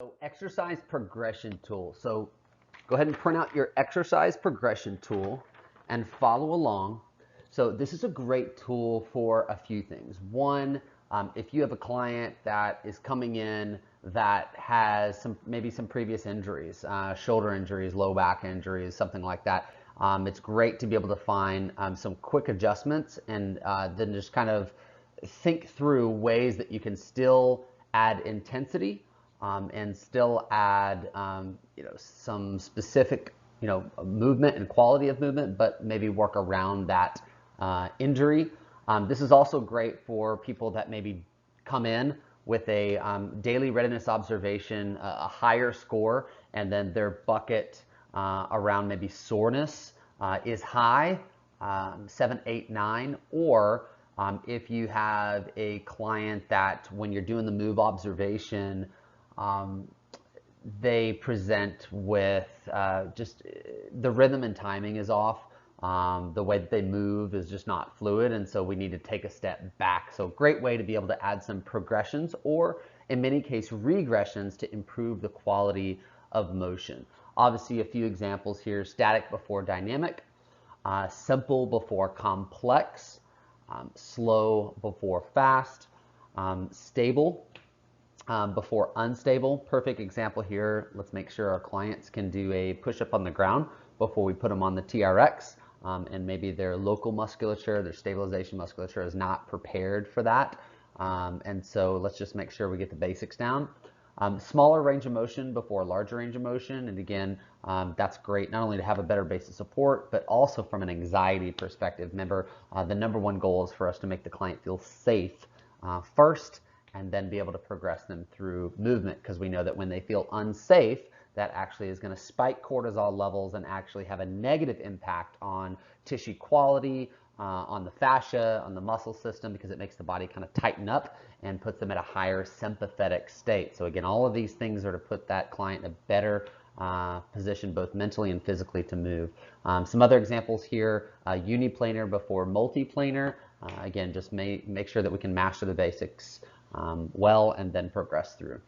So exercise progression tool. So go ahead and print out your exercise progression tool and follow along. So this is a great tool for a few things. One, if you have a client that is coming in that has maybe some previous injuries, shoulder injuries, low back injuries, something like that, it's great to be able to find some quick adjustments and then just kind of think through ways that you can still add intensity and still add some specific movement and quality of movement, but maybe work around that injury. This is also great for people that maybe come in with a daily readiness observation, a higher score, and then their bucket around maybe soreness is high, 7, 8, 9, or if you have a client that when you're doing the move observation, they present with just the rhythm and timing is off. The way that they move is just not fluid, and so we need to take a step back. So great way to be able to add some progressions or in many cases regressions to improve the quality of motion. Obviously a few examples here: static before dynamic, simple before complex, slow before fast, stable before unstable. Perfect example here. Let's make sure our clients can do a push-up on the ground before we put them on the TRX, and maybe their local musculature, their stabilization musculature is not prepared for that. And so let's just make sure we get the basics down. Smaller range of motion before larger range of motion. And again, that's great not only to have a better base of support, but also from an anxiety perspective. Remember, the number one goal is for us to make the client feel safe first, and then be able to progress them through movement, because we know that when they feel unsafe, that actually is going to spike cortisol levels and actually have a negative impact on tissue quality, on the fascia, on the muscle system, because it makes the body kind of tighten up and puts them at a higher sympathetic state. So again, all of these things are to put that client in a better position, both mentally and physically, to move. Some other examples here: uniplanar before multiplanar. Again, just make sure that we can master the basics well and then progress through.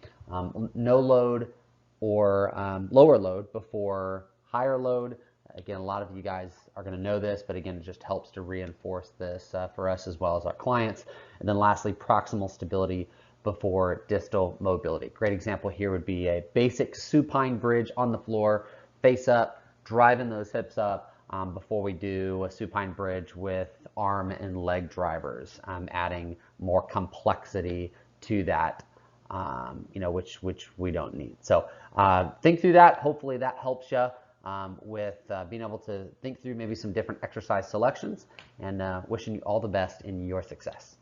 No load or lower load before higher load. Again, a lot of you guys are going to know this, but again, it just helps to reinforce this for us as well as our clients. And then lastly, proximal stability before distal mobility. Great example here would be a basic supine bridge on the floor, face up, driving those hips up before we do a supine bridge with arm and leg drivers, adding more complexity to that, which we don't need. So think through that. Hopefully that helps you with being able to think through maybe some different exercise selections, and wishing you all the best in your success.